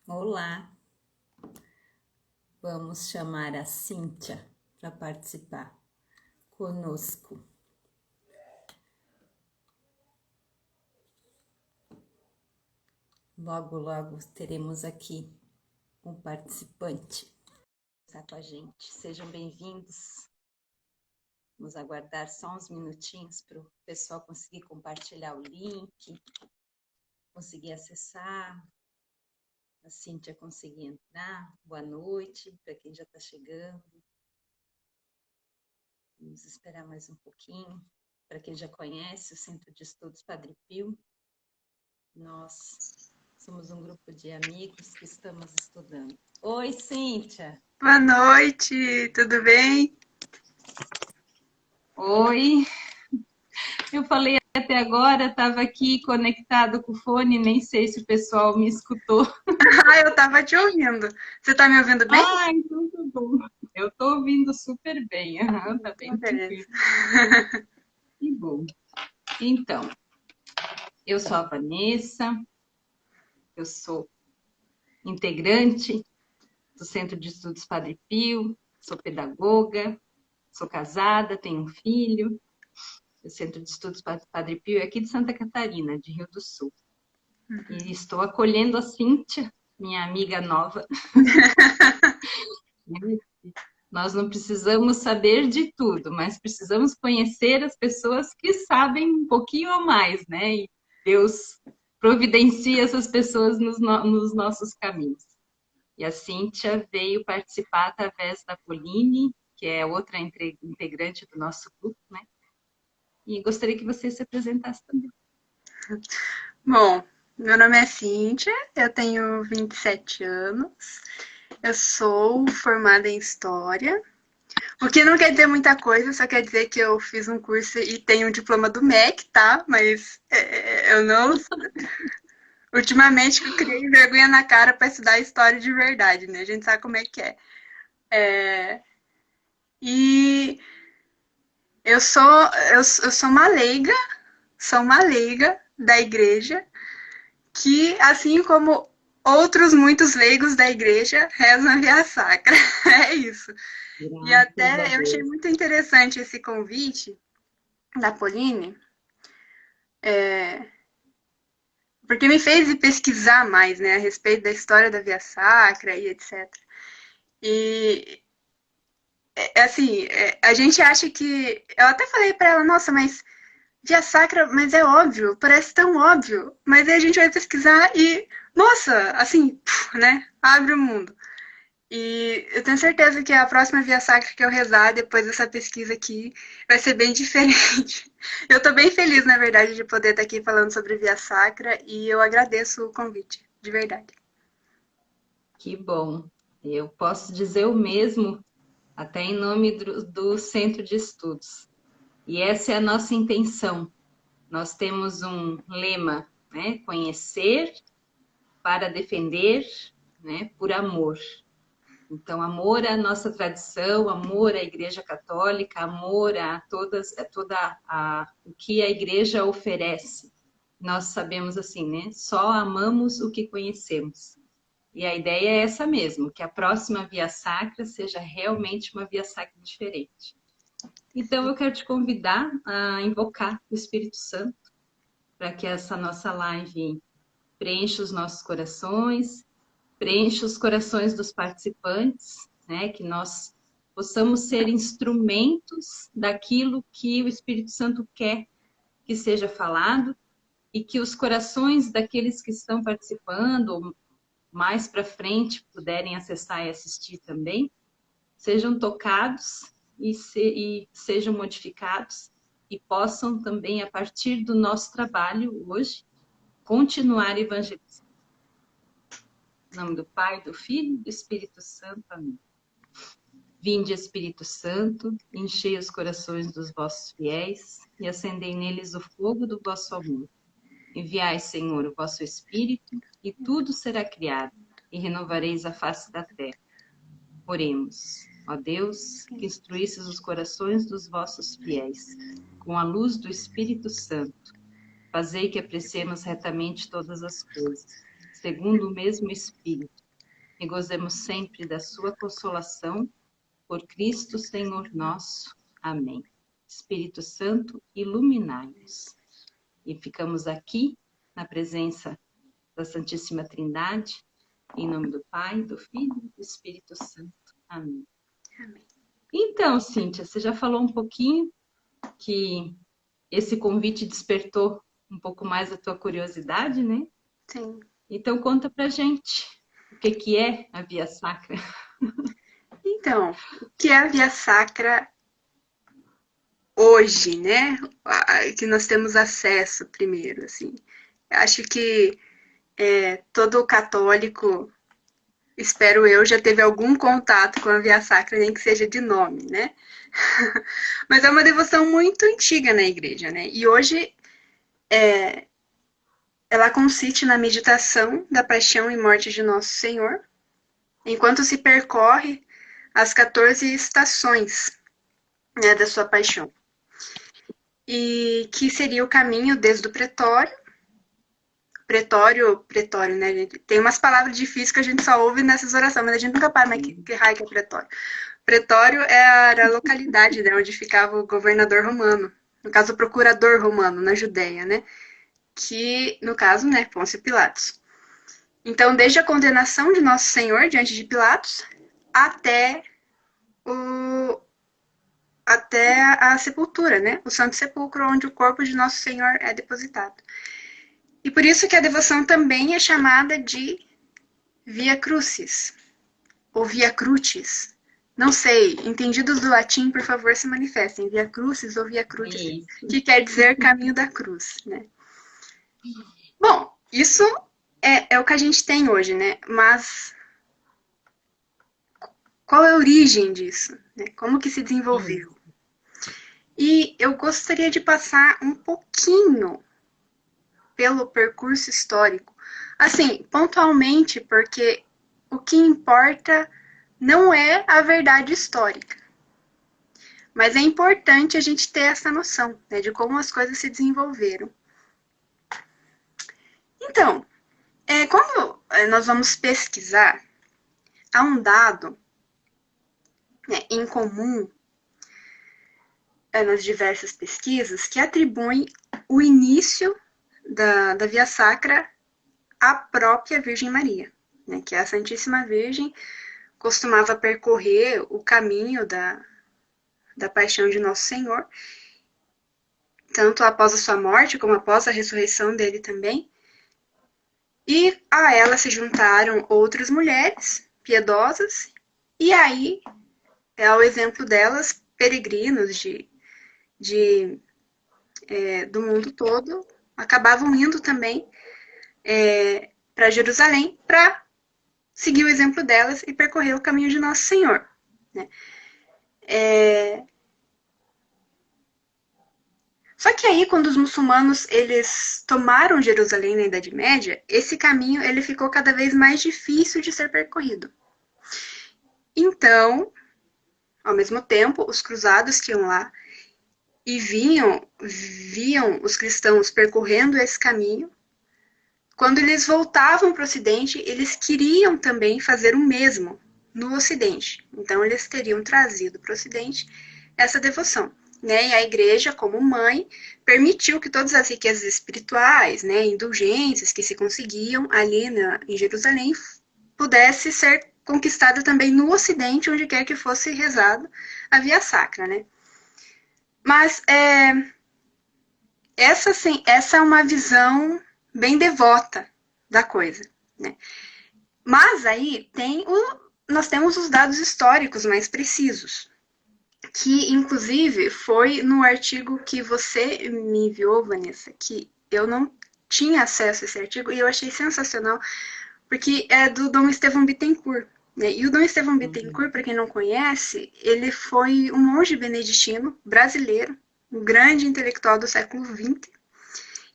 Olá, vamos chamar a Cíntia para participar conosco. Logo, logo teremos aqui um participante. Está com a gente. Sejam bem-vindos. Vamos aguardar só uns minutinhos para o pessoal conseguir compartilhar o link, conseguir acessar, a Cíntia conseguir entrar. Boa noite para quem já está chegando. Vamos esperar mais um pouquinho. Para quem já conhece o Centro de Estudos Padre Pio, nós somos um grupo de amigos que estamos estudando. Oi, Cíntia! Boa noite, tudo bem? Oi! Eu falei até agora, estava aqui conectado com o fone, nem sei se o pessoal me escutou. Eu tava te ouvindo. Você tá me ouvindo bem? Então tá bom. Eu tô ouvindo super bem, tá bem tranquilo. Que bom. Então, eu sou a Vanessa, eu sou integrante do Centro de Estudos Padre Pio, sou pedagoga, sou casada, tenho um filho. O Centro de Estudos Padre Pio é aqui de Santa Catarina, de Rio do Sul. E estou acolhendo a Cíntia, minha amiga nova. Nós não precisamos saber de tudo, mas precisamos conhecer as pessoas que sabem um pouquinho ou mais, né? E Deus providencia essas pessoas nos nossos caminhos. E a Cíntia veio participar através da Pauline, que é outra integrante do nosso grupo, né? E gostaria que você se apresentasse também. Bom, meu nome é Cíntia, eu tenho 27 anos, eu sou formada em História, o que não quer dizer muita coisa, só quer dizer que eu fiz um curso e tenho um diploma do MEC, tá? Mas eu não... Ultimamente eu criei vergonha na cara para estudar História de verdade, né? A gente sabe como é que é. E eu sou uma leiga da igreja, que, assim como outros muitos leigos da igreja, rezam a Via Sacra. É isso. E até eu achei muito interessante esse convite da Pauline, porque me fez pesquisar mais, né, a respeito da história da Via Sacra e etc. E, assim, a gente acha que... Eu até falei para ela, nossa, mas Via Sacra, mas é óbvio, parece tão óbvio. Mas aí a gente vai pesquisar e, nossa, assim, né, abre o mundo. E eu tenho certeza que a próxima Via Sacra que eu rezar depois dessa pesquisa aqui vai ser bem diferente. Eu tô bem feliz, na verdade, de poder estar aqui falando sobre Via Sacra e eu agradeço o convite, de verdade. Que bom. Eu posso dizer o mesmo, até em nome do Centro de Estudos. E essa é a nossa intenção. Nós temos um lema, né? Conhecer para defender, né? Por amor. Então, amor à nossa tradição, amor à Igreja Católica, amor a o que a Igreja oferece. Nós sabemos assim, né? Só amamos o que conhecemos. E a ideia é essa mesmo, que a próxima Via Sacra seja realmente uma Via Sacra diferente. Então, eu quero te convidar a invocar o Espírito Santo para que essa nossa live preencha os nossos corações, preencha os corações dos participantes, né? Que nós possamos ser instrumentos daquilo que o Espírito Santo quer que seja falado e que os corações daqueles que estão participando, ou mais para frente puderem acessar e assistir também, sejam tocados e sejam modificados e possam também, a partir do nosso trabalho hoje, continuar evangelizando. Em nome do Pai, do Filho e do Espírito Santo. Amém. Vinde, Espírito Santo, enchei os corações dos vossos fiéis e acendei neles o fogo do vosso amor. Enviai, Senhor, o vosso Espírito, e tudo será criado, e renovareis a face da terra. Oremos. Ó Deus, que instruísses os corações dos vossos fiéis, com a luz do Espírito Santo, fazei que apreciemos retamente todas as coisas, segundo o mesmo Espírito, e gozemos sempre da sua consolação, por Cristo Senhor nosso. Amém. Espírito Santo, iluminai-nos. E ficamos aqui, na presença da Santíssima Trindade, em nome do Pai, do Filho e do Espírito Santo. Amém. Amém. Então, Cíntia, você já falou um pouquinho que esse convite despertou um pouco mais a tua curiosidade, né? Sim. Então, conta pra gente o que é a Via Sacra. Então, o que é a Via Sacra hoje, né? Que nós temos acesso primeiro, assim. Eu acho que todo católico, espero eu, já teve algum contato com a Via Sacra, nem que seja de nome, né? Mas é uma devoção muito antiga na igreja, né? E hoje ela consiste na meditação da paixão e morte de Nosso Senhor, enquanto se percorre as 14 estações, né, da sua paixão. E que seria o caminho desde o pretório, né, gente? Tem umas palavras difíceis que a gente só ouve nessas orações, mas a gente nunca para, mas que raio que é pretório? Pretório era a localidade, né, onde ficava o governador romano, no caso o procurador romano, na Judéia, né, que, no caso, né, Pôncio Pilatos. Então, desde a condenação de Nosso Senhor diante de Pilatos, até a sepultura, né, o Santo Sepulcro, onde o corpo de Nosso Senhor é depositado. E por isso que a devoção também é chamada de Via Crucis, ou Via Crucis. Não sei, entendidos do latim, por favor, se manifestem. Via Crucis ou Via Crucis, que quer dizer caminho da cruz, né? Bom, isso é o que a gente tem hoje, né? Mas qual é a origem disso? Né? Como que se desenvolveu? E eu gostaria de passar um pouquinho pelo percurso histórico. Assim, pontualmente, porque o que importa não é a verdade histórica. Mas é importante a gente ter essa noção, né, de como as coisas se desenvolveram. Então, quando nós vamos pesquisar, há um dado, né, em comum nas diversas pesquisas que atribuem o início da Via Sacra à própria Virgem Maria, né, que a Santíssima Virgem costumava percorrer o caminho da paixão de Nosso Senhor, tanto após a sua morte como após a ressurreição dele também. E a ela se juntaram outras mulheres piedosas, e aí, ao exemplo delas, peregrinos do mundo todo acabavam indo também para Jerusalém para seguir o exemplo delas e percorrer o caminho de Nosso Senhor. Né? Só que aí, quando os muçulmanos eles tomaram Jerusalém na Idade Média, esse caminho ele ficou cada vez mais difícil de ser percorrido. Então, ao mesmo tempo, os cruzados que iam lá e viam os cristãos percorrendo esse caminho. Quando eles voltavam para o Ocidente, eles queriam também fazer o mesmo no Ocidente. Então, eles teriam trazido para o Ocidente essa devoção. Né? E a igreja, como mãe, permitiu que todas as riquezas espirituais, né, indulgências que se conseguiam ali em Jerusalém, pudesse ser conquistada também no Ocidente, onde quer que fosse rezado a Via Sacra. Né? Mas essa é uma visão bem devota da coisa. Né? Mas aí nós temos os dados históricos mais precisos, que inclusive foi no artigo que você me enviou, Vanessa, que eu não tinha acesso a esse artigo e eu achei sensacional, porque é do Dom Estevão Bittencourt. Né? E o Dom Estevão Bittencourt, para quem não conhece, ele foi um monge beneditino brasileiro, um grande intelectual do século XX,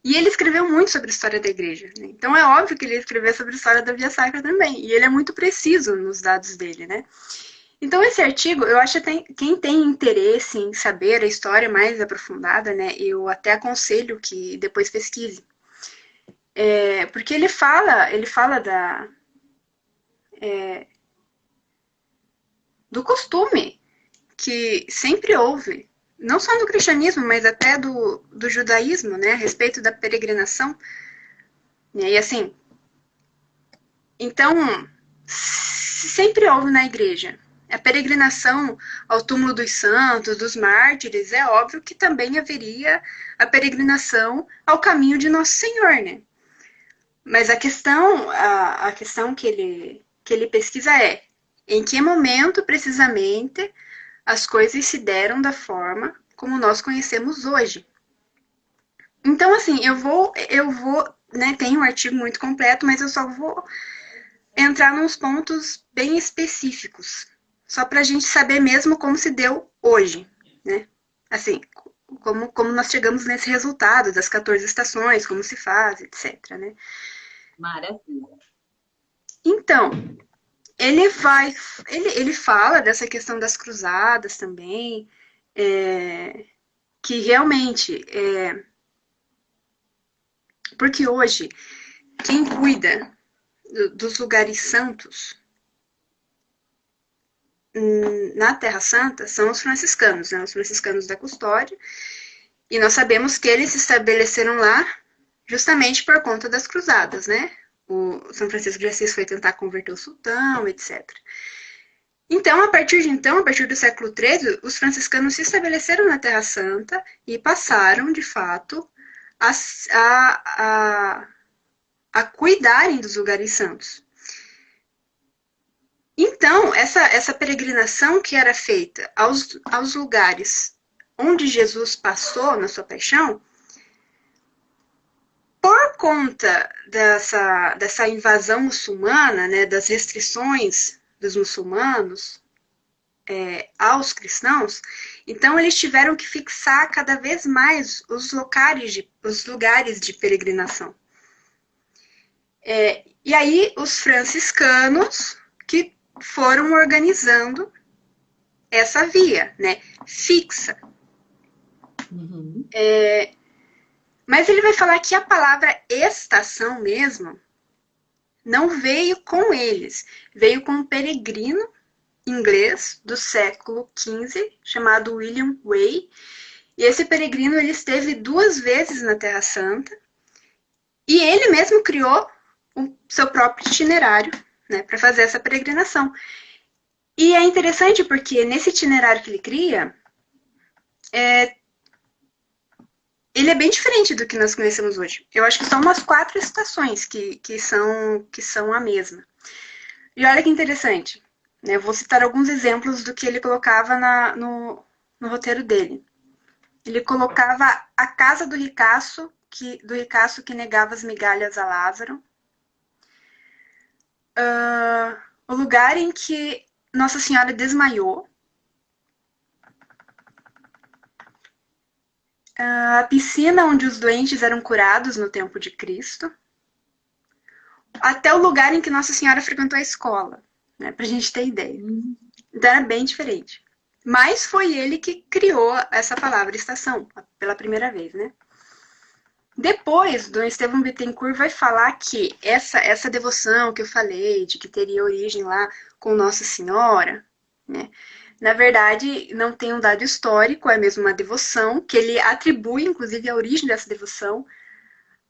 e ele escreveu muito sobre a história da igreja. Né? Então é óbvio que ele ia escrever sobre a história da Via Sacra também, e ele é muito preciso nos dados dele, né? Então, esse artigo, eu acho que quem tem interesse em saber a história mais aprofundada, né, eu até aconselho que depois pesquise. Porque ele fala do costume que sempre houve, não só no cristianismo, mas até do judaísmo, né, a respeito da peregrinação. E assim, então, sempre houve na igreja. A peregrinação ao túmulo dos santos, dos mártires, é óbvio que também haveria a peregrinação ao caminho de Nosso Senhor, né? Mas a questão que ele pesquisa é em que momento, precisamente, as coisas se deram da forma como nós conhecemos hoje. Então, assim, eu vou, né, tem um artigo muito completo, mas eu só vou entrar nos pontos bem específicos, só para a gente saber mesmo como se deu hoje, né? Assim, como nós chegamos nesse resultado das 14 estações, como se faz, etc, né? Maravilha. Então, ele fala dessa questão das cruzadas também, que realmente, porque hoje, quem cuida dos lugares santos na Terra Santa são os franciscanos, né? Os franciscanos da Custódia. E nós sabemos que eles se estabeleceram lá justamente por conta das cruzadas, né? O São Francisco de Assis foi tentar converter o sultão, etc. Então, a partir do século XIII, os franciscanos se estabeleceram na Terra Santa e passaram, de fato, a cuidarem dos lugares santos. Então, essa peregrinação que era feita aos lugares onde Jesus passou na sua paixão, por conta dessa invasão muçulmana, né, das restrições dos muçulmanos aos cristãos, então eles tiveram que fixar cada vez mais os lugares de peregrinação. E aí os franciscanos que foram organizando essa via, né, fixa. Uhum. Mas ele vai falar que a palavra estação mesmo não veio com eles, veio com um peregrino inglês do século XV, chamado William Way. E esse peregrino ele esteve 2 vezes na Terra Santa e ele mesmo criou o seu próprio itinerário, né, para fazer essa peregrinação. E é interessante porque nesse itinerário que ele cria, ele é bem diferente do que nós conhecemos hoje. Eu acho que são umas 4 estações que são a mesma. E olha que interessante, né? Eu vou citar alguns exemplos do que ele colocava no roteiro dele. Ele colocava a casa do ricaço que negava as migalhas a Lázaro, o lugar em que Nossa Senhora desmaiou, a piscina onde os doentes eram curados no tempo de Cristo, até o lugar em que Nossa Senhora frequentou a escola, né, para a gente ter ideia. Então era bem diferente. Mas foi ele que criou essa palavra estação, pela primeira vez, né? Depois, Dom Estevão Bittencourt vai falar que essa devoção que eu falei, de que teria origem lá com Nossa Senhora, né? Na verdade, não tem um dado histórico, é mesmo uma devoção, que ele atribui, inclusive, a origem dessa devoção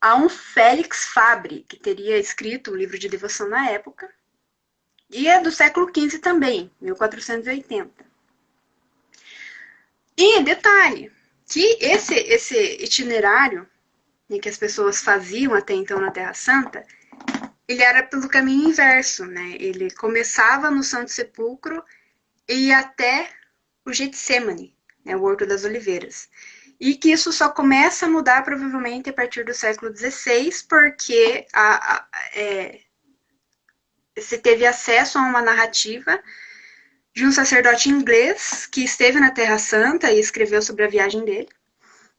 a um Félix Fabre, que teria escrito um livro de devoção na época, e é do século XV também, 1480. E detalhe, que esse itinerário que as pessoas faziam até então na Terra Santa, ele era pelo caminho inverso, né? Ele começava no Santo Sepulcro e ia até o Getsemane, né? O Horto das Oliveiras. E que isso só começa a mudar provavelmente a partir do século XVI, porque se teve acesso a uma narrativa de um sacerdote inglês que esteve na Terra Santa e escreveu sobre a viagem dele.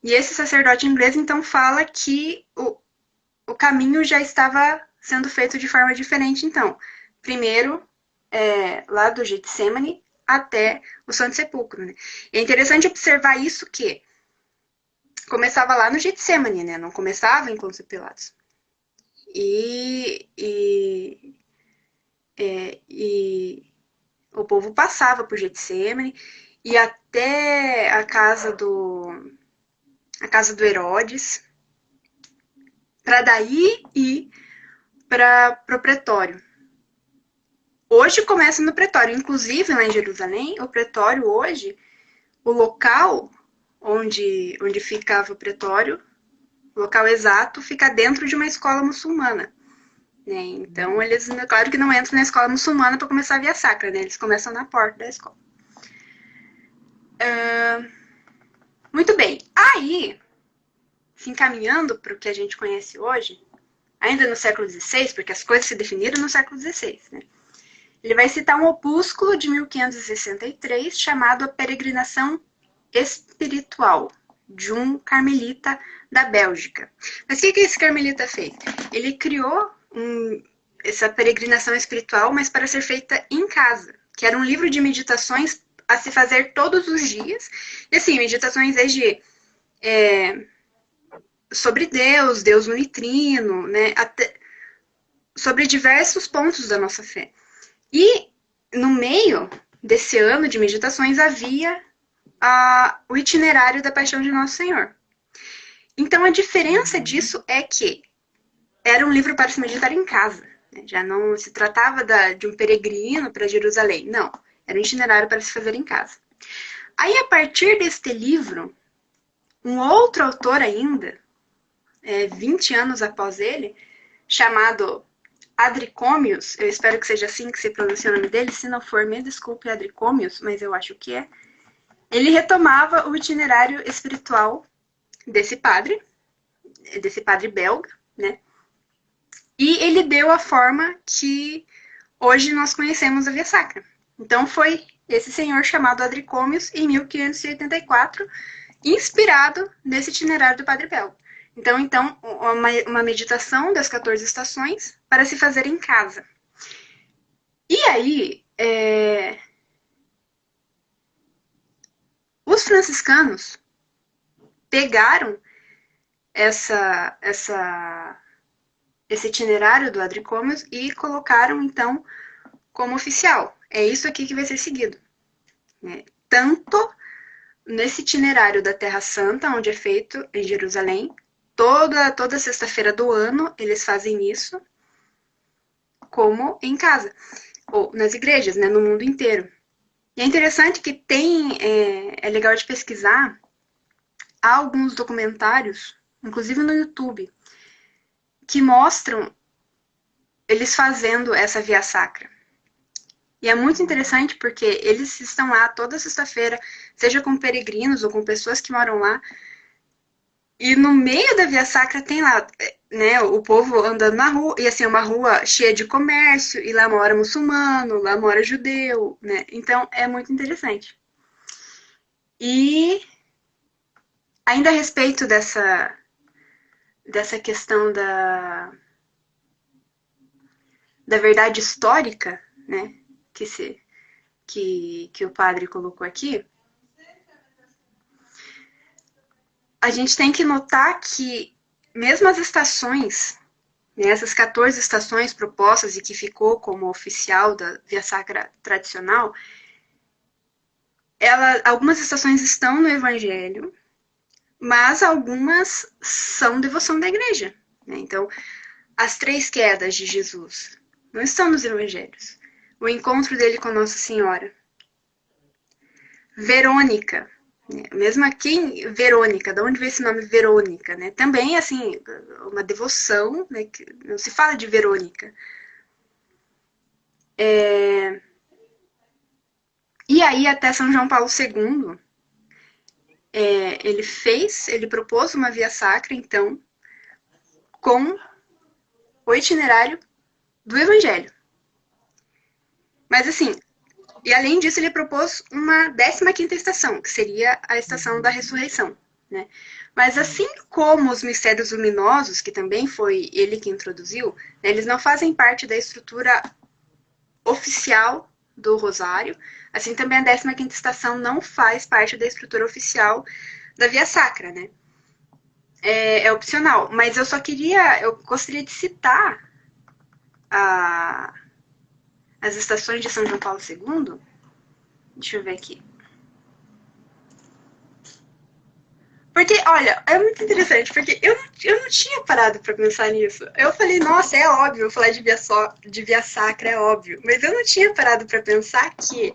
E esse sacerdote inglês, então, fala que o caminho já estava sendo feito de forma diferente. Então, primeiro, lá do Getsemane até o Santo Sepulcro. Né? E é interessante observar isso que começava lá no Getsemane, né? Não começava em Pôncio Pilatos. e o povo passava por Getsemane e até a casa do Herodes, para daí ir para o pretório. Hoje começa no pretório, inclusive lá em Jerusalém, o pretório hoje, o local onde ficava o pretório, o local exato, fica dentro de uma escola muçulmana. Né? Então, eles, claro que não entram na escola muçulmana para começar a via sacra, né? Eles começam na porta da escola. Muito bem. Aí, se encaminhando para o que a gente conhece hoje, ainda no século XVI, porque as coisas se definiram no século XVI, né? Ele vai citar um opúsculo de 1563 chamado A Peregrinação Espiritual, de um carmelita da Bélgica. Mas o que esse carmelita fez? Ele criou essa peregrinação espiritual, mas para ser feita em casa, que era um livro de meditações a se fazer todos os dias. E assim, meditações desde sobre Deus unitrino, né, até sobre diversos pontos da nossa fé. E no meio desse ano de meditações havia o itinerário da Paixão de Nosso Senhor. Então a diferença disso é que era um livro para se meditar em casa. Né? Já não se tratava de um peregrino para Jerusalém. Não, era um itinerário para se fazer em casa. Aí, a partir deste livro, um outro autor ainda, 20 anos após ele, chamado Adricomius, eu espero que seja assim que se pronuncia o nome dele, se não for, me desculpe, Adricomius, mas eu acho que é. Ele retomava o itinerário espiritual desse padre belga, né? E ele deu a forma que hoje nós conhecemos a Via Sacra. Então foi esse senhor chamado Adricomius, em 1584, inspirado nesse itinerário do padre belga. Então uma meditação das 14 estações para se fazer em casa. E aí, os franciscanos pegaram esse itinerário do Adricomius e colocaram, então, como oficial. É isso aqui que vai ser seguido. Né? Tanto nesse itinerário da Terra Santa, onde é feito em Jerusalém, toda sexta-feira do ano eles fazem isso, como em casa, ou nas igrejas, né, no mundo inteiro. E é interessante que é legal de pesquisar, há alguns documentários, inclusive no YouTube, que mostram eles fazendo essa via sacra. E é muito interessante porque eles estão lá toda sexta-feira, seja com peregrinos ou com pessoas que moram lá, e no meio da via sacra tem lá, né, o povo andando na rua, e assim, uma rua cheia de comércio, e lá mora muçulmano, lá mora judeu, né? Então é muito interessante. E ainda a respeito dessa questão da verdade histórica, né, que o padre colocou aqui, a gente tem que notar que mesmo as estações, né, essas 14 estações propostas e que ficou como oficial da Via Sacra tradicional, algumas estações estão no Evangelho, mas algumas são devoção da igreja. Né? Então, as 3 quedas de Jesus não estão nos evangelhos. O encontro dele com Nossa Senhora. Verônica. Né? Mesmo aqui, Verônica. De onde veio esse nome Verônica? Né? Também, assim, uma devoção, né? Que não se fala de Verônica. E aí, até São João Paulo II, ele propôs uma via sacra, então, com o itinerário do Evangelho. Mas assim, e além disso ele propôs uma 15ª estação, que seria a estação da ressurreição. Né? Mas assim como os mistérios luminosos, que também foi ele que introduziu, né, eles não fazem parte da estrutura oficial do Rosário, assim também a 15ª estação não faz parte da estrutura oficial da Via Sacra. Né? é opcional, mas eu gostaria de citar a, as estações de São João Paulo II. Deixa eu ver aqui. Porque, olha, é muito interessante, porque eu não tinha parado para pensar nisso. Eu falei, nossa, é óbvio, falar de via sacra é óbvio, mas eu não tinha parado para pensar que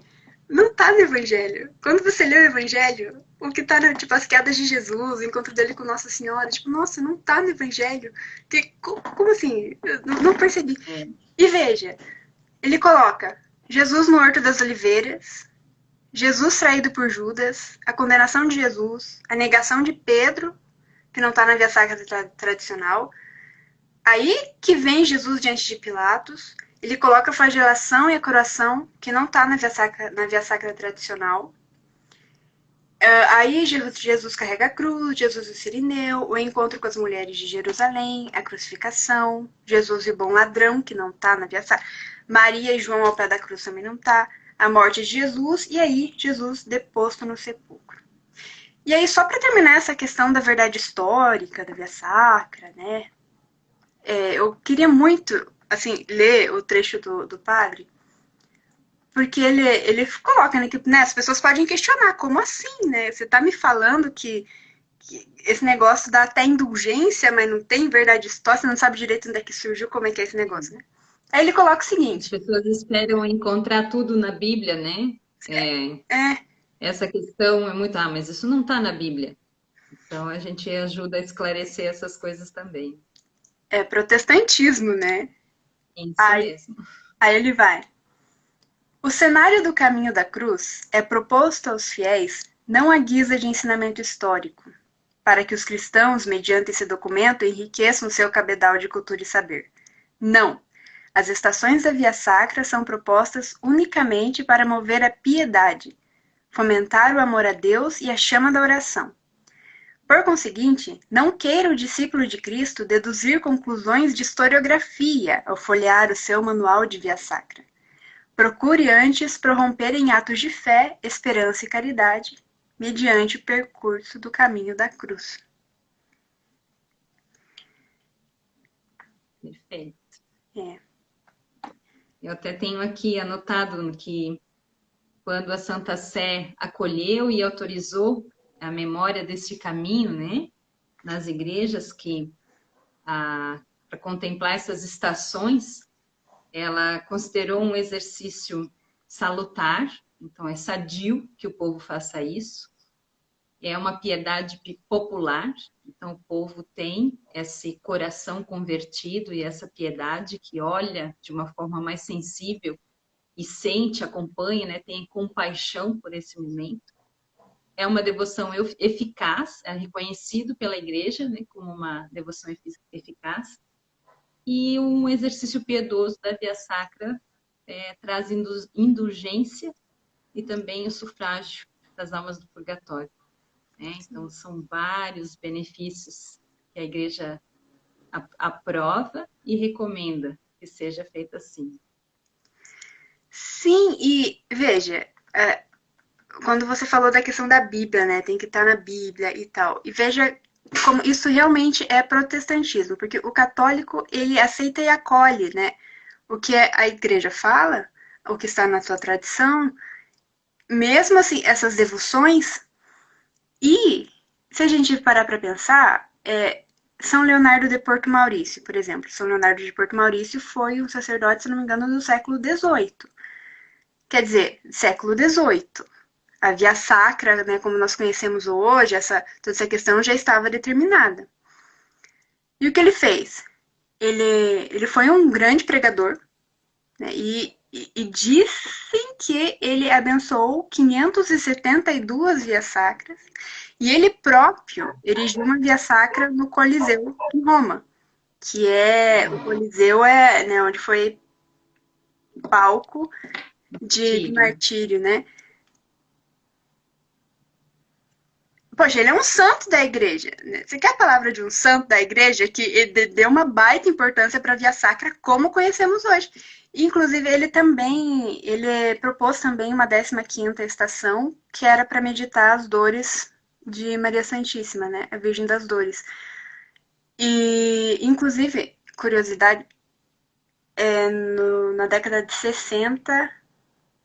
não tá no Evangelho. Quando você lê o Evangelho, o que tá, tipo, as quedas de Jesus, o encontro dele com Nossa Senhora, tipo, nossa, não tá no Evangelho. Como assim? Eu não percebi. É. E veja, ele coloca Jesus no Horto das Oliveiras, Jesus traído por Judas, a condenação de Jesus, a negação de Pedro, que não está na via sacra tradicional. Aí que vem Jesus diante de Pilatos, ele coloca a flagelação e a coroação, que não está na via sacra tradicional. Aí Jesus carrega a cruz, Jesus o Sirineu, o encontro com as mulheres de Jerusalém, a crucificação, Jesus e o bom ladrão, que não está na via sacra. Maria e João ao pé da cruz também não está. A morte de Jesus, e aí Jesus deposto no sepulcro. E aí, só para terminar essa questão da verdade histórica, da via sacra, né? Eu queria muito, assim, ler o trecho do padre, porque ele coloca, né, que né, as pessoas podem questionar, como assim, né? Você tá me falando que esse negócio dá até indulgência, mas não tem verdade histórica, você não sabe direito onde é que surgiu, como é que é esse negócio, né? Aí ele coloca o As seguinte, pessoas esperam encontrar tudo na Bíblia, né? É, é, essa questão é muito, mas isso não está na Bíblia. Então a gente ajuda a esclarecer essas coisas também. é protestantismo, né? Isso Aí, mesmo. aí ele vai. O cenário do caminho da cruz é proposto aos fiéis não à guisa de ensinamento histórico, para que os cristãos, mediante esse documento, enriqueçam seu cabedal de cultura e saber. Não. As estações da Via Sacra são propostas unicamente para mover a piedade, fomentar o amor a Deus e a chama da oração. Por conseguinte, não queira o discípulo de Cristo deduzir conclusões de historiografia ao folhear o seu manual de Via Sacra. Procure antes prorromper em atos de fé, esperança e caridade, mediante o percurso do caminho da cruz. Perfeito. É. Eu até tenho aqui anotado que quando a Santa Sé acolheu e autorizou a memória deste caminho, né, nas igrejas que para contemplar essas estações, ela considerou um exercício salutar, então é sadio que o povo faça isso. É uma piedade popular, então o povo tem esse coração convertido e essa piedade que olha de uma forma mais sensível e sente, acompanha, né, tem compaixão por esse momento. É uma devoção eficaz, é reconhecido pela igreja, né, como uma devoção eficaz, e um exercício piedoso da via sacra traz indulgência e também o sufrágio das almas do purgatório. Né? Então, são vários benefícios que a igreja aprova e recomenda que seja feito assim. Sim, e veja, quando você falou da questão da Bíblia, né, tem que estar na Bíblia e tal, e veja como isso realmente é protestantismo, porque o católico, ele aceita e acolhe, né, o que a igreja fala, o que está na sua tradição, mesmo assim, essas devoções, e se a gente parar para pensar, São Leonardo de Porto Maurício, por exemplo. São Leonardo de Porto Maurício foi um sacerdote, se não me engano, do século XVIII. Quer dizer, século XVIII. A via sacra, né, como nós conhecemos hoje, toda essa questão já estava determinada. E o que ele fez? Ele foi um grande pregador, né, e dizem que ele abençoou 572 vias sacras e ele próprio erigiu uma via sacra no Coliseu em Roma, que o Coliseu né, onde foi palco de martírio, né? Poxa, ele é um santo da igreja. Né? Você quer a palavra de um santo da igreja que deu uma baita importância para a via sacra como conhecemos hoje. Inclusive, ele propôs também uma 15ª estação, que era para meditar as dores de Maria Santíssima, né? A Virgem das Dores. E, inclusive, curiosidade, na década de 60,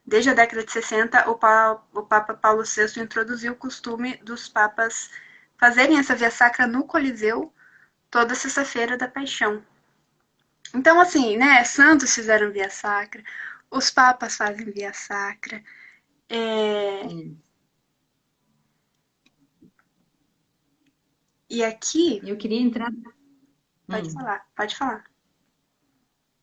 desde a década de 60, o Papa Paulo VI introduziu o costume dos papas fazerem essa via sacra no Coliseu toda sexta-feira da Paixão. Então, assim, né, santos fizeram via sacra, os papas fazem via sacra. Sim. E aqui, Eu queria entrar. pode Hum. falar, pode falar.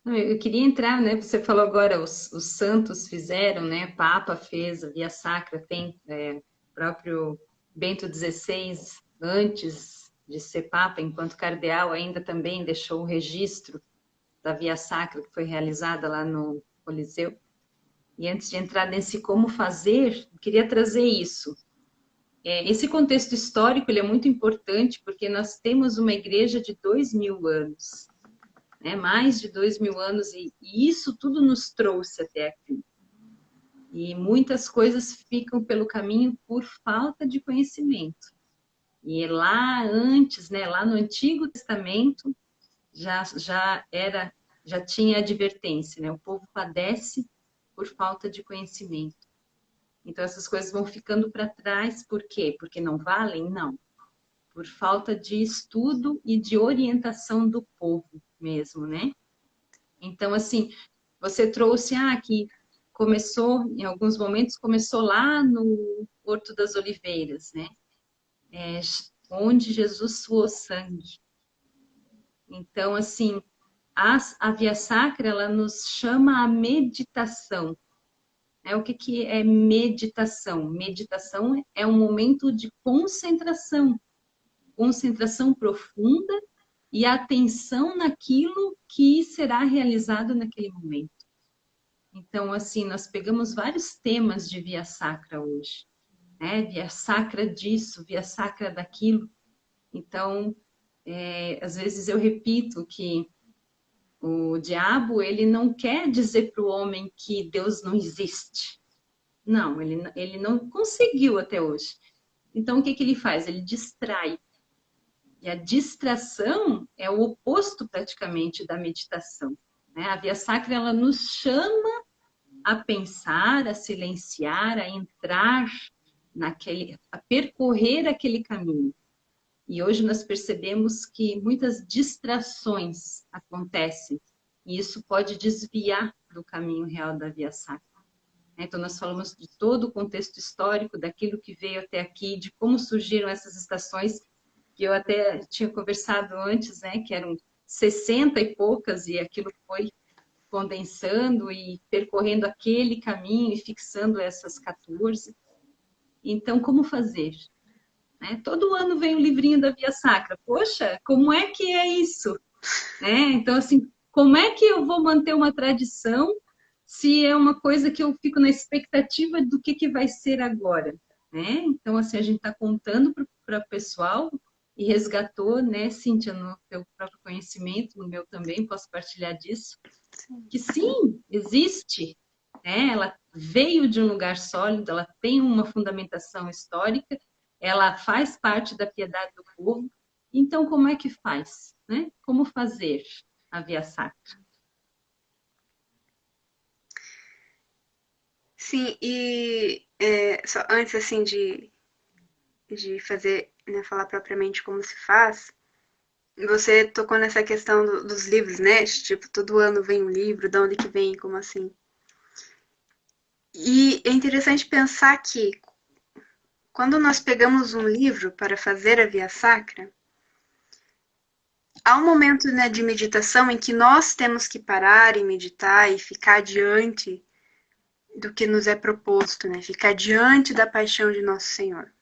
Não, eu queria entrar, né? Você falou agora, os santos fizeram, né? Papa fez, a Via Sacra tem, o próprio Bento XVI, antes de ser Papa, enquanto cardeal, ainda também deixou o registro da Via Sacra que foi realizada lá no Coliseu. E antes de entrar nesse como fazer, queria trazer isso. Esse contexto histórico ele é muito importante porque nós temos uma igreja de 2000 anos, né? Mais de 2000 anos, e isso tudo nos trouxe até aqui. E muitas coisas ficam pelo caminho por falta de conhecimento. E lá antes, né, lá no Antigo Testamento, já tinha advertência, né? O povo padece por falta de conhecimento. Então essas coisas vão ficando para trás, por quê? Porque não valem? Não. Por falta de estudo e de orientação do povo mesmo, né? Então, assim, você trouxe que começou, em alguns momentos, começou lá no Horto das Oliveiras, né? Onde Jesus suou sangue. Então, assim, a Via Sacra, ela nos chama a meditação. O que é meditação? Meditação é um momento de concentração, concentração profunda e atenção naquilo que será realizado naquele momento. Então, assim, nós pegamos vários temas de Via Sacra hoje, né? Via Sacra disso, Via Sacra daquilo. Então, às vezes eu repito que o diabo, ele não quer dizer para o homem que Deus não existe. Não, ele não conseguiu até hoje. Então, o que ele faz? Ele distrai. E a distração é o oposto praticamente da meditação, né? A Via Sacra, ela nos chama a pensar, a silenciar, a entrar a percorrer aquele caminho. E hoje nós percebemos que muitas distrações acontecem e isso pode desviar do caminho real da Via Sacra. Então nós falamos de todo o contexto histórico, daquilo que veio até aqui, de como surgiram essas estações, que eu até tinha conversado antes, né, que eram 60 e poucas, e aquilo foi condensando e percorrendo aquele caminho e fixando essas 14. Então, como fazer? Todo ano vem o livrinho da Via Sacra. Poxa, como é que é isso? Então, assim, como é que eu vou manter uma tradição se é uma coisa que eu fico na expectativa do que vai ser agora? Então, assim, a gente está contando para o pessoal e resgatou, né, Cíntia, no teu próprio conhecimento, no meu também, posso partilhar disso, que sim, existe, ela veio de um lugar sólido, ela tem uma fundamentação histórica, ela faz parte da piedade do povo. Então, como é que faz? Como fazer a Via Sacra? Sim, e só antes assim de fazer, né, falar propriamente como se faz, você tocou nessa questão dos livros, né? Tipo, todo ano vem um livro, de onde que vem, como assim? E é interessante pensar que quando nós pegamos um livro para fazer a Via Sacra, há um momento, né, de meditação em que nós temos que parar e meditar e ficar diante do que nos é proposto, né? Ficar diante da paixão de Nosso Senhor.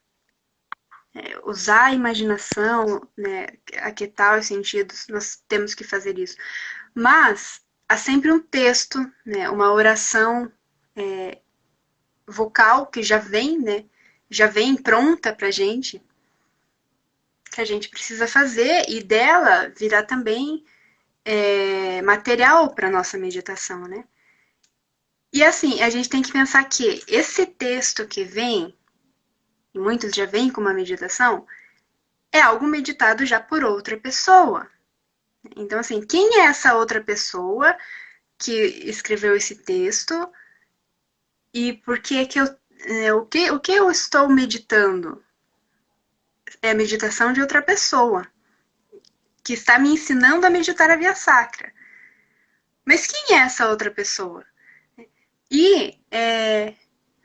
Usar a imaginação, né, aquietar os sentidos, nós temos que fazer isso. Mas há sempre um texto, né, uma oração vocal que já vem, né, já vem pronta para gente, que a gente precisa fazer e dela virá também material para nossa meditação, né? E assim, a gente tem que pensar que esse texto que vem, e muitos já vêm com uma meditação, é algo meditado já por outra pessoa. Então, assim, quem é essa outra pessoa que escreveu esse texto e por que que o que eu estou meditando? É a meditação de outra pessoa que está me ensinando a meditar a via sacra. Mas quem é essa outra pessoa? E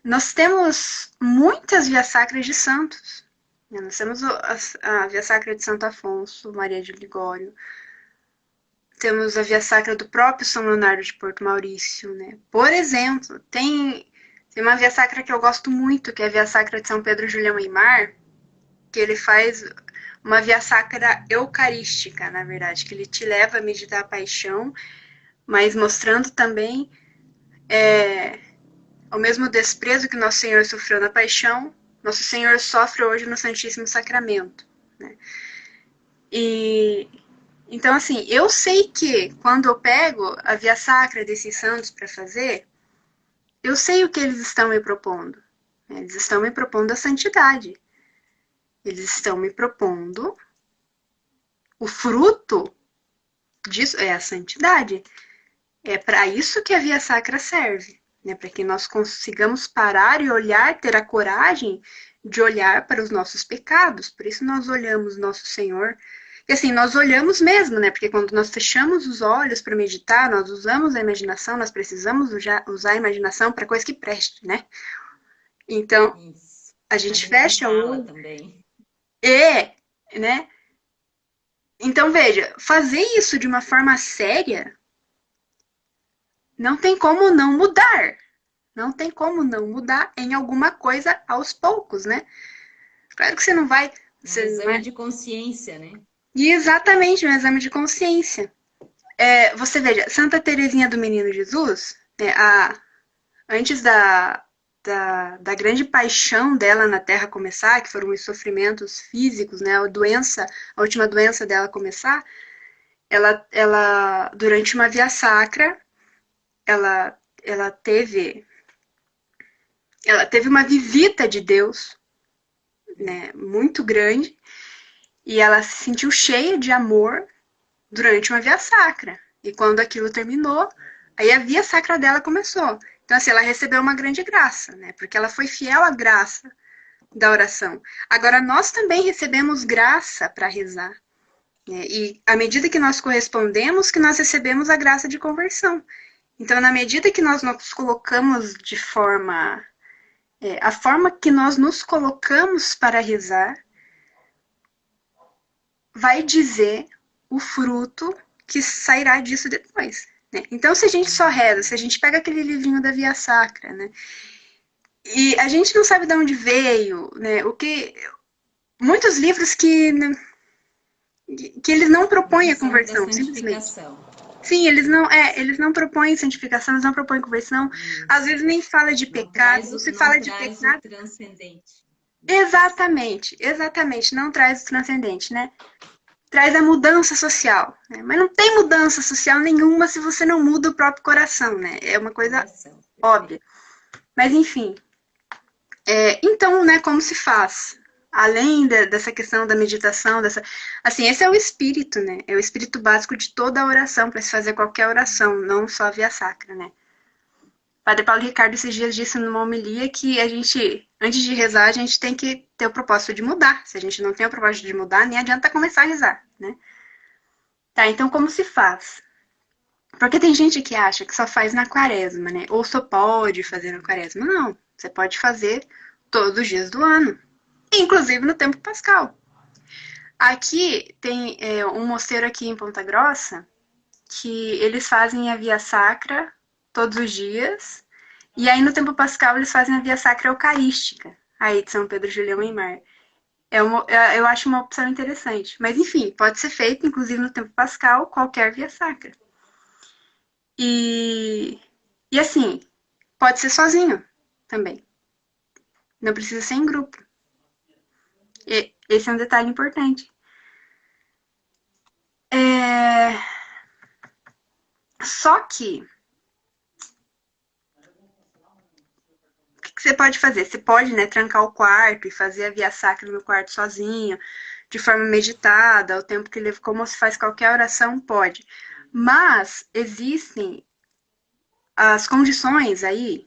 nós temos muitas vias sacras de santos. Nós temos a via sacra de Santo Afonso, Maria de Ligório. Temos a via sacra do próprio São Leonardo de Porto Maurício, né? Por exemplo, tem uma via sacra que eu gosto muito, que é a via sacra de São Pedro Julião Eymar, que ele faz uma via sacra eucarística, na verdade, que ele te leva a meditar a paixão, mas mostrando também o mesmo desprezo que Nosso Senhor sofreu na paixão, Nosso Senhor sofre hoje no Santíssimo Sacramento, né? E então, assim, eu sei que quando eu pego a via sacra desses santos para fazer, eu sei o que eles estão me propondo. Eles estão me propondo a santidade. Eles estão me propondo o fruto disso é a santidade. É para isso que a via sacra serve, né? Para que nós consigamos parar e olhar, ter a coragem de olhar para os nossos pecados. Por isso nós olhamos nosso Senhor. E assim, nós olhamos mesmo, né? Porque quando nós fechamos os olhos para meditar, nós usamos a imaginação, nós precisamos usar a imaginação para coisa que preste, né? Então, Isso. a A gente gente fecha o fala olho também. né? Então, veja, fazer isso de uma forma séria não tem como não mudar. Não tem como não mudar em alguma coisa aos poucos, né? Claro que você não vai. Um exame de consciência, né? E exatamente, um exame de consciência. Você veja, Santa Teresinha do Menino Jesus, né, antes da grande paixão dela na Terra começar, que foram os sofrimentos físicos, né, a última doença dela começar, ela durante uma via sacra, ela, ela teve, ela teve uma visita de Deus, né, muito grande, e ela se sentiu cheia de amor durante uma via sacra. E quando aquilo terminou, aí a via sacra dela começou. Então, assim, ela recebeu uma grande graça, né? Porque ela foi fiel à graça da oração. Agora, nós também recebemos graça para rezar. Né? E à medida que nós correspondemos, que nós recebemos a graça de conversão. Então, na medida que nós nos colocamos de forma. A forma que nós nos colocamos para rezar vai dizer o fruto que sairá disso depois. Né? Então, se a gente só reza, se a gente pega aquele livrinho da Via Sacra, né, e a gente não sabe de onde veio, né, muitos livros que eles não propõem Não a são da conversão, simplesmente. santificação. Sim, eles não propõem santificação, eles não propõem conversão. Às Isso. vezes nem fala de Não pecado, traz ou o, se não fala de traz o pecado. transcendente. Isso. Exatamente, exatamente, não traz o transcendente, né? Traz a mudança social. Né? Mas não tem mudança social nenhuma se você não muda o próprio coração, né? É uma coisa Coração. óbvia. Perfeito. Mas enfim. Então, né, como se faz? Além dessa questão da meditação, assim, esse é o espírito, né? É o espírito básico de toda a oração, para se fazer qualquer oração, não só via sacra, né? Padre Paulo Ricardo esses dias disse numa homilia que a gente, antes de rezar, a gente tem que ter o propósito de mudar. Se a gente não tem o propósito de mudar, nem adianta começar a rezar, né? Tá, então como se faz? Porque tem gente que acha que só faz na quaresma, né? Ou só pode fazer na quaresma. Não, você pode fazer todos os dias do ano, inclusive no tempo pascal. Aqui tem um mosteiro aqui em Ponta Grossa que eles fazem a via sacra todos os dias, e aí no tempo pascal eles fazem a via sacra eucarística, aí de São Pedro Julião em Mar. Eu acho uma opção interessante. Mas enfim, pode ser feito, inclusive no tempo pascal, qualquer via sacra. E, e assim, pode ser sozinho também. Não precisa ser em grupo. Esse é um detalhe importante. É... Só que o que você pode fazer? Você pode, né, trancar o quarto e fazer a via sacra no quarto sozinho. de forma meditada, o tempo que leva, como se faz qualquer oração, pode. Mas existem as condições aí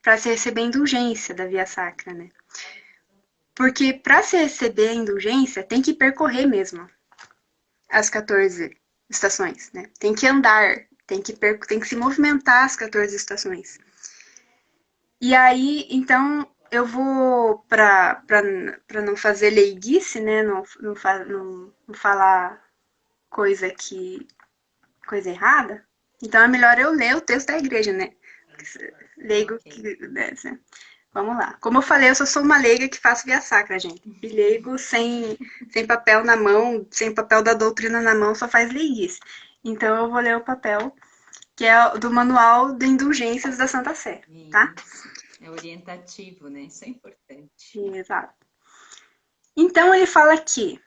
para se receber indulgência da via sacra, né? Porque para se receber a indulgência, tem que percorrer mesmo as 14 estações, né? Tem que andar, tem que se movimentar as 14 estações. E aí, então, eu vou, para não fazer leiguice, né? Não falar coisa errada, então é melhor eu ler o texto da igreja, né? Leigo Ok. que. Né? Vamos lá. Como eu falei, eu só sou uma leiga que faço via sacra, gente. E leigo sem papel na mão, sem papel da doutrina na mão, só faz leiguice. Então eu vou ler o papel, que é do Manual de Indulgências da Santa Sé, tá? Isso. É orientativo, né? Isso é importante. Exato. Então ele fala que,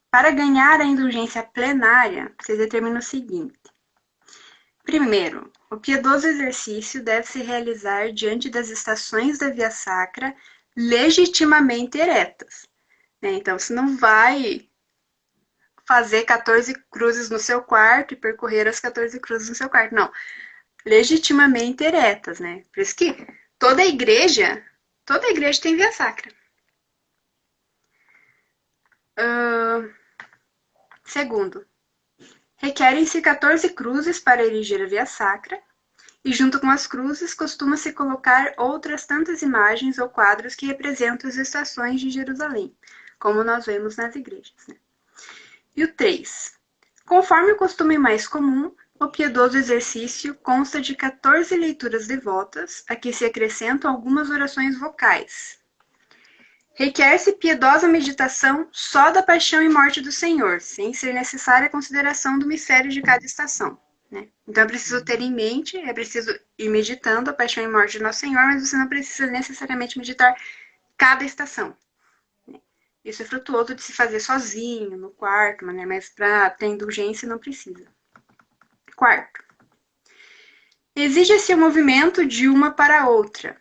para ganhar a indulgência plenária, você determina o seguinte. Primeiro, o piedoso exercício deve se realizar diante das estações da via sacra legitimamente eretas. Então, você não vai fazer 14 cruzes no seu quarto e percorrer as 14 cruzes no seu quarto. Não. Legitimamente eretas, né? Por isso que toda igreja tem via sacra. Segundo, requerem-se 14 cruzes para erigir a via sacra, e junto com as cruzes costuma-se colocar outras tantas imagens ou quadros que representam as estações de Jerusalém, como nós vemos nas igrejas. Né? E o 3. Conforme o costume mais comum, o piedoso exercício consta de 14 leituras devotas, a que se acrescentam algumas orações vocais. Requer-se piedosa meditação só da paixão e morte do Senhor, sem ser necessária a consideração do mistério de cada estação. Né? Então é preciso ter em mente, é preciso ir meditando a paixão e morte de Nosso Senhor, mas você não precisa necessariamente meditar cada estação. Isso é frutuoso de se fazer sozinho, no quarto, né? Mas para ter indulgência não precisa. Quarto, exige-se o movimento de uma para outra.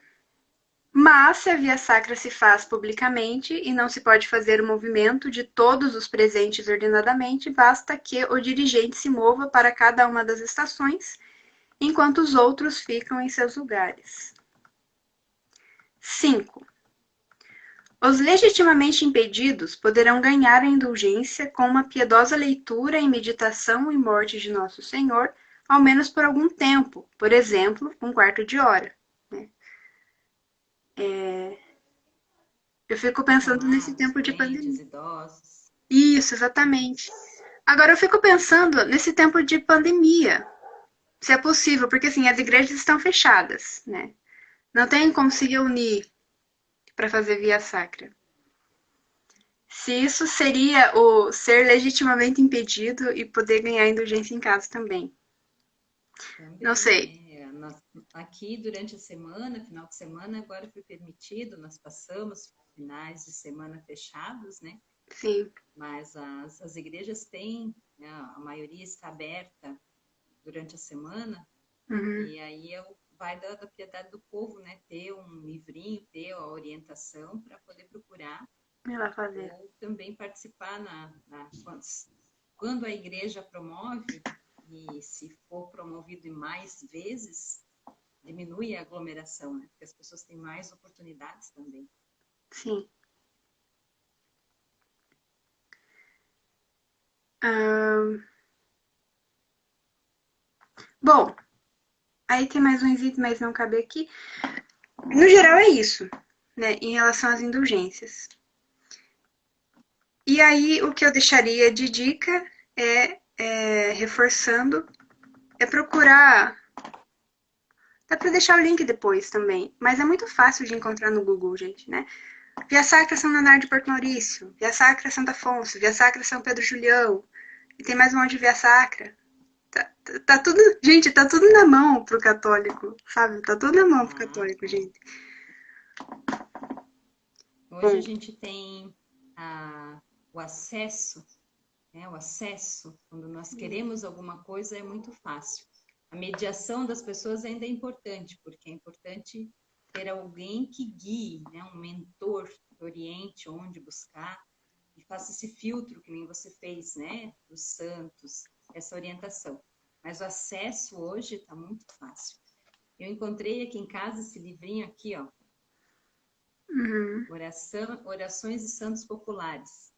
Mas, se a via sacra se faz publicamente e não se pode fazer o movimento de todos os presentes ordenadamente, basta que o dirigente se mova para cada uma das estações, enquanto os outros ficam em seus lugares. 5. Os legitimamente impedidos poderão ganhar a indulgência com uma piedosa leitura e meditação e morte de Nosso Senhor, ao menos por algum tempo, por exemplo, um quarto de hora. Né? Eu fico pensando nesse Acamados, tempo de doentes, pandemia. idosos. Isso, exatamente. Agora eu fico pensando nesse tempo de pandemia, se é possível, porque assim, as igrejas estão fechadas, né? Não tem como se reunir para fazer via sacra. Se isso seria o ser legitimamente impedido e poder ganhar indulgência em casa também. Não Também, sei. né? Aqui durante a semana, final de semana, agora foi permitido, nós passamos finais de semana fechados, né? Sim. Mas as igrejas têm, né? A maioria está aberta durante a semana, Uhum. e aí vai da piedade do povo, né? Ter um livrinho, ter a orientação para poder procurar, Ir lá fazer. ou também participar quando a igreja promove, e se for promovido em mais vezes, diminui a aglomeração, né? Porque as pessoas têm mais oportunidades também. Sim. Ahn, Bom, aí tem mais uns itens, mas não cabe aqui. No geral é isso, né? Em relação às indulgências. E aí o que eu deixaria de dica reforçando, é procurar. Dá pra deixar o link depois também, mas é muito fácil de encontrar no Google, gente, né? Via Sacra São Leonardo de Porto Maurício, Via Sacra Santo Afonso, Via Sacra São Pedro Julião, e tem mais um monte de Via Sacra. Tá tudo, gente, tá tudo na mão pro católico, sabe? Tá tudo na mão pro católico, Tá. gente. Hoje a Bom, gente tem o acesso, né? O acesso, quando nós queremos alguma coisa, é muito fácil. A mediação das pessoas ainda é importante, porque é importante ter alguém que guie, né? Um mentor que oriente onde buscar, e faço esse filtro que nem você fez, né? Dos santos, essa orientação. Mas o acesso hoje está muito fácil. Eu encontrei aqui em casa esse livrinho aqui, ó. Orações e Santos Populares.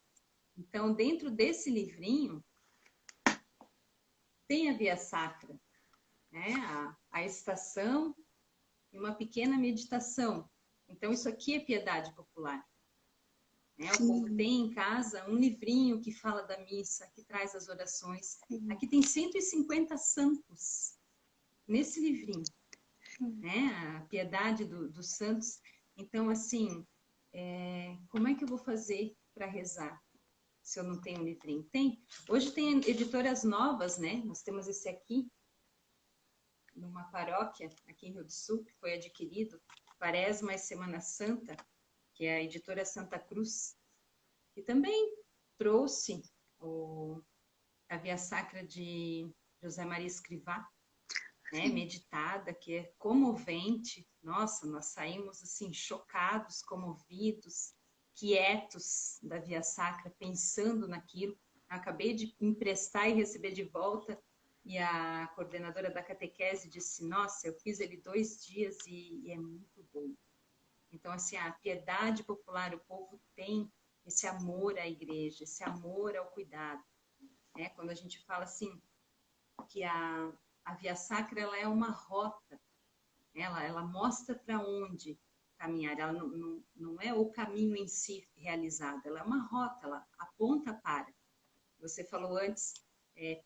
Então, dentro desse livrinho, tem a Via Sacra, né? A estação e uma pequena meditação. Então, isso aqui é piedade popular. Né? O povo tem em casa um livrinho que fala da missa, que traz as orações. Aqui tem 150 santos nesse livrinho, né? A piedade dos santos. Então, assim, como é que eu vou fazer para rezar se eu não tenho um livrinho? Tem. Hoje tem editoras novas, né? Nós temos esse aqui, numa paróquia aqui em Rio do Sul, que foi adquirido, Quaresma e Semana Santa, que é a editora Santa Cruz, que também trouxe a Via Sacra de José Maria Escrivá, né, meditada, que é comovente. Nossa, nós saímos assim chocados, comovidos, quietos da Via Sacra, pensando naquilo. Acabei de emprestar e receber de volta, e a coordenadora da catequese disse, nossa, eu fiz ele 2 dias e é muito bom. Então, assim, a piedade popular, o povo tem esse amor à igreja, esse amor ao cuidado. Né? Quando a gente fala assim, que a Via Sacra ela é uma rota, ela mostra para onde caminhar, ela não é o caminho em si realizado, ela é uma rota, ela aponta para. Você falou antes,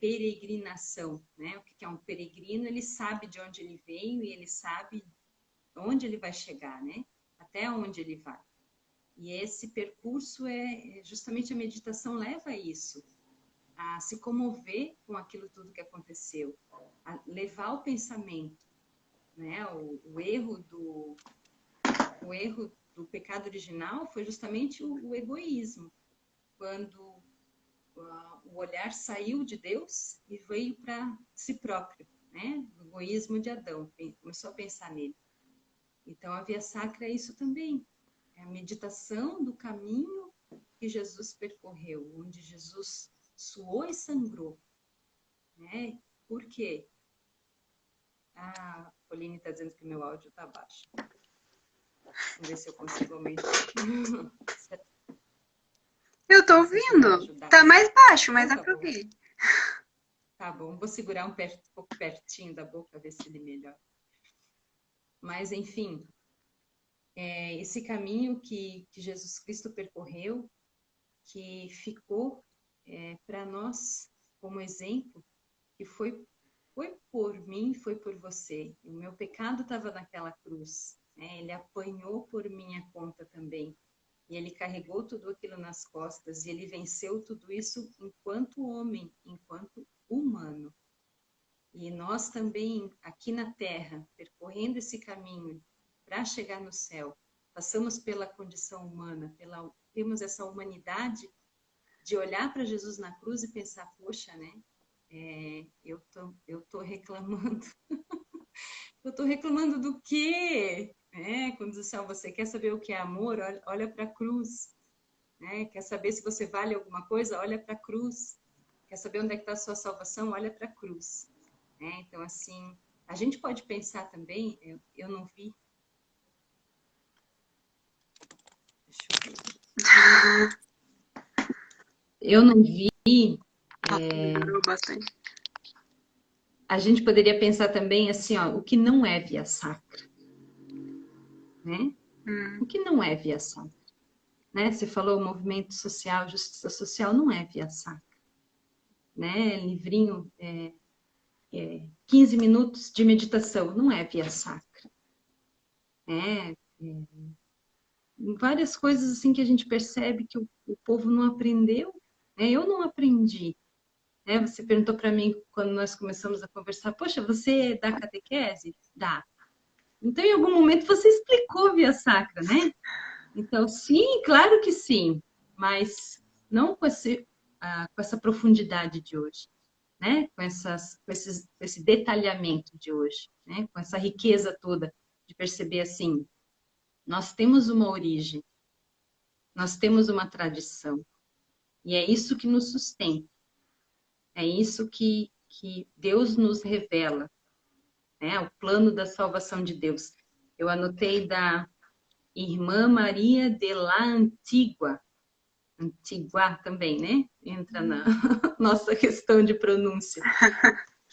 peregrinação, né? O que é um peregrino? Ele sabe de onde ele veio e ele sabe onde ele vai chegar, né? Até onde ele vai. E esse percurso justamente a meditação leva a isso, a se comover com aquilo tudo que aconteceu, a levar o pensamento, né? O erro do pecado original foi justamente o egoísmo, quando o olhar saiu de Deus e veio para si próprio, né? O egoísmo de Adão, começou a pensar nele. Então a Via Sacra é isso também, é a meditação do caminho que Jesus percorreu, onde Jesus suou e sangrou, né? Por quê? A Pauline está dizendo que meu áudio está baixo. Vamos ver se eu consigo aumentar. Eu tô ouvindo. Tá mais baixo, mas dá pra ouvir. Tá bom, vou segurar um pouco pertinho da boca, ver se ele melhora. Mas, enfim, esse caminho que Jesus Cristo percorreu, que ficou para nós como exemplo, que foi por mim, foi por você. O meu pecado estava naquela cruz, né? Ele apanhou por minha conta também. E ele carregou tudo aquilo nas costas e ele venceu tudo isso enquanto homem, enquanto humano. E nós também, aqui na Terra, percorrendo esse caminho para chegar no céu, passamos pela condição humana, temos essa humanidade de olhar para Jesus na cruz e pensar, poxa, né? Eu tô reclamando. Eu tô reclamando do quê? Quando diz assim, você quer saber o que é amor? Olha para a cruz. Né? Quer saber se você vale alguma coisa? Olha para a cruz. Quer saber onde é que está a sua salvação? Olha para a cruz. Né? Então, assim, a gente pode pensar também, eu não vi. Deixa eu ver. Eu não vi. Melhorou bastante. A gente poderia pensar também assim, ó, o que não é Via Sacra. Né? O que não é Via Sacra? Né? Você falou movimento social, justiça social, não é Via Sacra. Né? Livrinho, 15 minutos de meditação, não é Via Sacra. Várias coisas assim que a gente percebe que o povo não aprendeu. Né? Eu não aprendi. Né? Você perguntou para mim quando nós começamos a conversar, poxa, você dá catequese? Dá. Então, em algum momento, você explicou Via Sacra, né? Então, sim, claro que sim, mas não com essa profundidade de hoje, né? Com esse detalhamento de hoje, né? Com essa riqueza toda de perceber assim, nós temos uma origem, nós temos uma tradição, E é isso que nos sustenta. É isso que Deus nos revela, né? O plano da salvação de Deus. Eu anotei da Irmã Maria de la Antigua. Antigua também, né? Entra na nossa questão de pronúncia.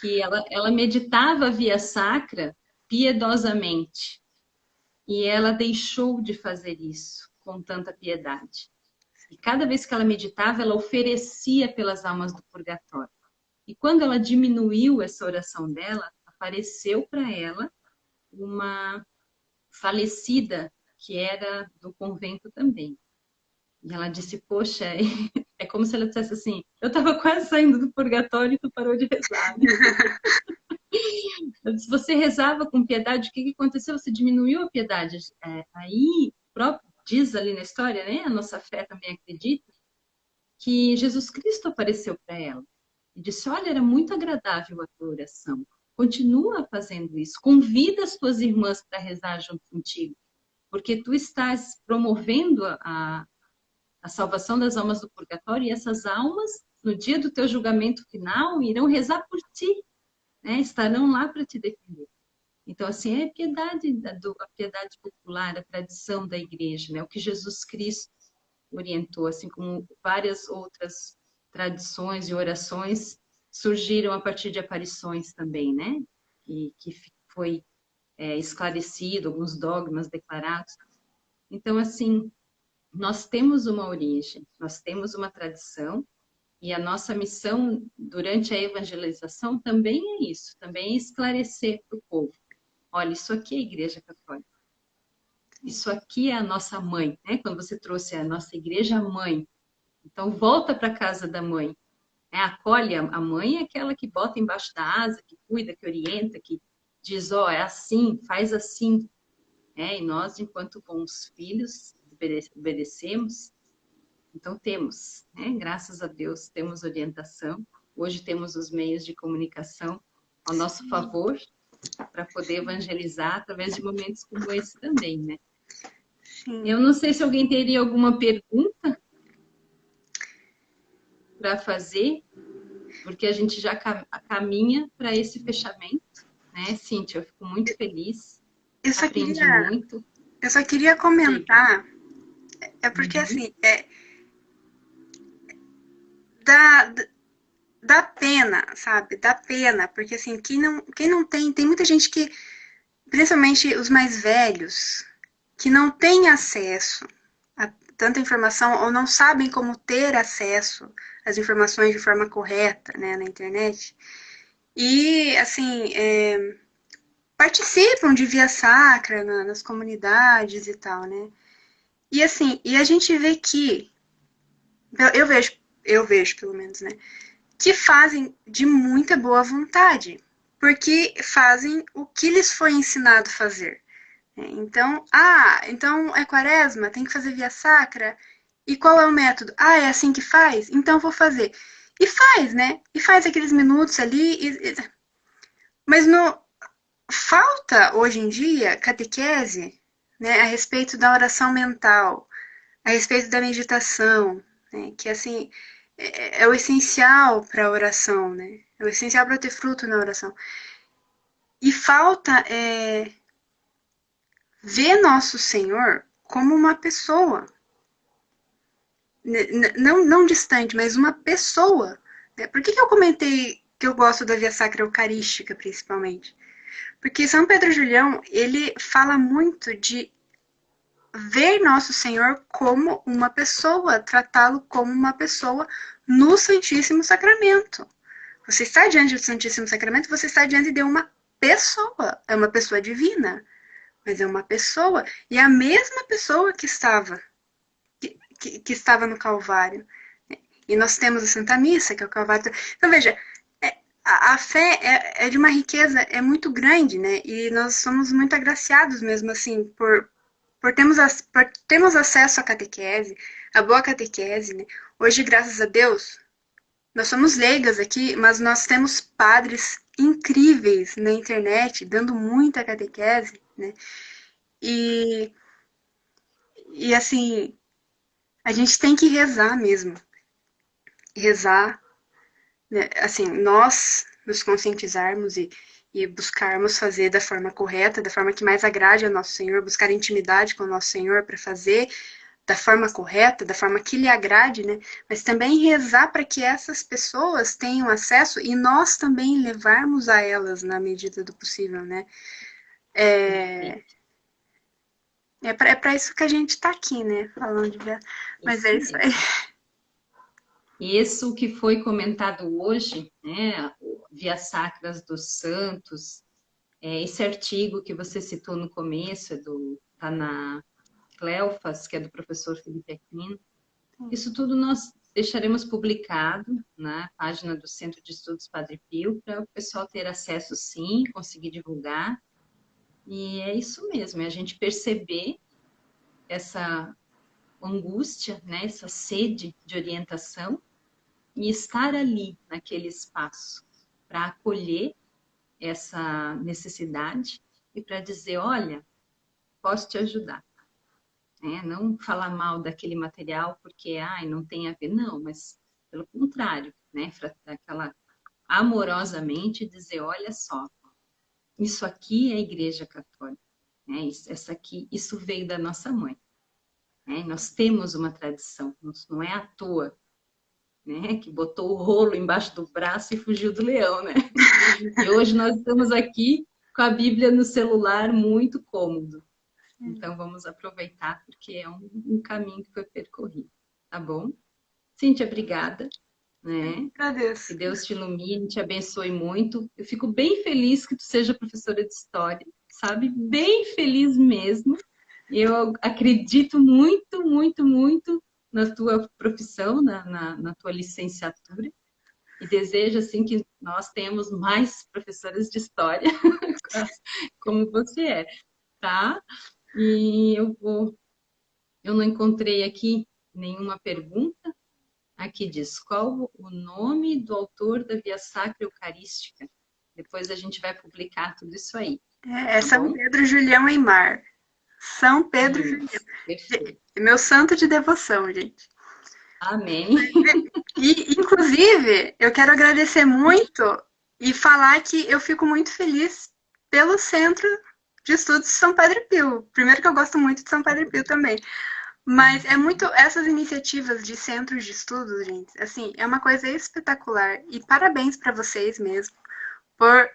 Que ela meditava a via sacra piedosamente. E ela deixou de fazer isso com tanta piedade. E cada vez que ela meditava, ela oferecia pelas almas do purgatório. E quando ela diminuiu essa oração dela, apareceu para ela uma falecida que era do convento também. E ela disse, poxa, é como se ela dissesse assim, eu estava quase saindo do purgatório e tu parou de rezar. Né? Se você rezava com piedade, o que aconteceu? Você diminuiu a piedade. Aí, próprio, diz ali na história, né? A nossa fé também acredita, que Jesus Cristo apareceu para ela. E disse, olha, era muito agradável a tua oração. Continua fazendo isso. Convida as tuas irmãs para rezar junto contigo. Porque tu estás promovendo a salvação das almas do purgatório e essas almas, no dia do teu julgamento final, irão rezar por ti. Né? Estarão lá para te defender. Então, assim, é a piedade, a piedade popular, a tradição da igreja, né? O que Jesus Cristo orientou, assim como várias outras tradições e orações surgiram a partir de aparições também, né? Que foi esclarecido, alguns dogmas declarados. Então, assim, nós temos uma origem, nós temos uma tradição, e a nossa missão durante a evangelização também é isso, também é esclarecer para o povo. Olha, isso aqui é a Igreja Católica. Isso aqui é a nossa mãe, né? Quando você trouxe a nossa igreja mãe. Então, volta para a casa da mãe. Acolhe a mãe, é aquela que bota embaixo da asa, que cuida, que orienta, que diz, ó, é assim, faz assim. E nós, enquanto bons filhos, obedecemos. Então, temos, né? Graças a Deus, temos orientação. Hoje temos os meios de comunicação ao nosso favor para poder evangelizar através de momentos como esse também, né? Sim. Eu não sei se alguém teria alguma pergunta para fazer, porque a gente já caminha para esse fechamento, né, Cíntia? Eu fico muito feliz, aprendi muito. Eu só queria comentar, porque assim, dá pena, sabe? Dá pena, porque assim, quem não tem muita gente que, principalmente os mais velhos, que não tem acesso a tanta informação ou não sabem como ter acesso às informações de forma correta, né, na internet. E, assim, participam de via sacra nas comunidades e tal, né? E, assim, e a gente vê que, eu vejo pelo menos, né, que fazem de muita boa vontade, porque fazem o que lhes foi ensinado fazer. Então, então é quaresma, tem que fazer via sacra. E qual é o método? É assim que faz? Então vou fazer. E faz, né? E faz aqueles minutos ali. Mas falta, hoje em dia, catequese, né, a respeito da oração mental, a respeito da meditação, né, que assim é o essencial para a oração, né? É o essencial para ter fruto na oração. E falta ver Nosso Senhor como uma pessoa. Não distante, mas uma pessoa. Por que eu comentei que eu gosto da Via Sacra Eucarística, principalmente? Porque São Pedro Julião, ele fala muito de ver Nosso Senhor como uma pessoa, tratá-lo como uma pessoa no Santíssimo Sacramento. Você está diante do Santíssimo Sacramento, você está diante de uma pessoa. É uma pessoa divina, mas é uma pessoa. E é a mesma pessoa que estava no Calvário. E nós temos a Santa Missa, que é o Calvário. Então, veja, a fé é de uma riqueza muito grande, né? E nós somos muito agraciados mesmo, assim, por termos acesso à catequese, à boa catequese, né? Hoje, graças a Deus, nós somos leigas aqui, mas nós temos padres incríveis na internet, dando muita catequese, né? E assim, a gente tem que rezar mesmo. rezar, né? Assim, nós nos conscientizarmos e buscarmos fazer da forma correta, da forma que mais agrade ao nosso Senhor, buscar intimidade com o nosso Senhor para fazer da forma correta, da forma que lhe agrade, né? Mas também rezar para que essas pessoas tenham acesso e nós também levarmos a elas na medida do possível, né? É, é para isso que a gente está aqui, né? Falando de verdade. Mas é Isso isso aí. mesmo. Isso que foi comentado hoje, né, Via Sacras dos Santos, esse artigo que você citou no começo, tá na Cleofas, que é do professor Felipe Aquino, isso tudo nós deixaremos publicado na página do Centro de Estudos Padre Pio, para o pessoal ter acesso sim, conseguir divulgar, e é isso mesmo, é a gente perceber essa angústia, né, essa sede de orientação, e estar ali, naquele espaço, para acolher essa necessidade e para dizer, olha, posso te ajudar. Né? Não falar mal daquele material porque, ai, não tem a ver. Não, mas pelo contrário, né? Aquela amorosamente dizer, olha só, isso aqui é a Igreja Católica. Né? Isso veio da nossa mãe. Né? Nós temos uma tradição, não é à toa, né, que botou o rolo embaixo do braço e fugiu do leão, né? E hoje nós estamos aqui com a Bíblia no celular muito cômodo. Então vamos aproveitar porque é um caminho que foi percorrido, tá bom? Cíntia, obrigada, né? Que Agradeço. Deus te ilumine, te abençoe muito. Eu fico bem feliz que tu seja professora de história, sabe? Bem feliz mesmo. Eu acredito muito, muito, muito na tua profissão, na tua licenciatura, e desejo, assim, que nós tenhamos mais professoras de história, como você é, tá? E eu não encontrei aqui nenhuma pergunta. Aqui diz, qual o nome do autor da Via Sacra Eucarística? Depois a gente vai publicar tudo isso aí, É tá São bom? Pedro Julião Aimar. São Pedro Julião. Isso, perfeito. Meu santo de devoção, gente. Amém. E, inclusive, eu quero agradecer muito e falar que eu fico muito feliz pelo Centro de Estudos de São Padre Pio. Primeiro que eu gosto muito de São Padre Pio também. Mas é muito essas iniciativas de centros de estudos, gente. Assim, é uma coisa espetacular. E parabéns para vocês mesmo por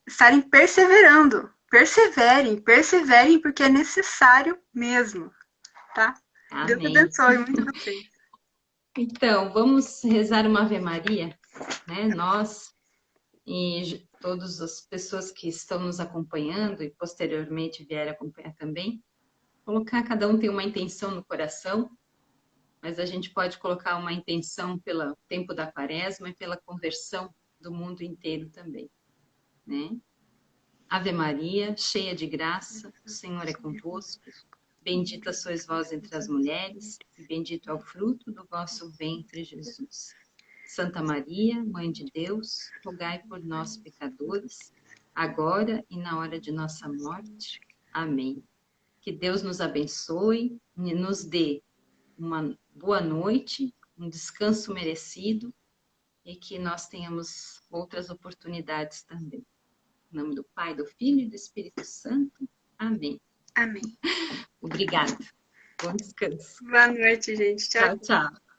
estarem perseverando. Perseverem, perseverem, porque é necessário mesmo, tá? Deus Amém. abençoe muito vocês. Então, vamos rezar uma Ave Maria, né? Nós e todas as pessoas que estão nos acompanhando e posteriormente vierem acompanhar também, colocar, cada um tem uma intenção no coração, mas a gente pode colocar uma intenção pelo tempo da Quaresma e pela conversão do mundo inteiro também, né? Ave Maria, cheia de graça, o Senhor é convosco. Bendita sois vós entre as mulheres, e bendito é o fruto do vosso ventre, Jesus. Santa Maria, Mãe de Deus, rogai por nós, pecadores, agora e na hora de nossa morte. Amém. Que Deus nos abençoe, nos dê uma boa noite, um descanso merecido e que nós tenhamos outras oportunidades também. Em nome do Pai, do Filho e do Espírito Santo. Amém. Amém. Obrigada. Bom descanso. Boa noite, gente. Tchau. Tchau, tchau.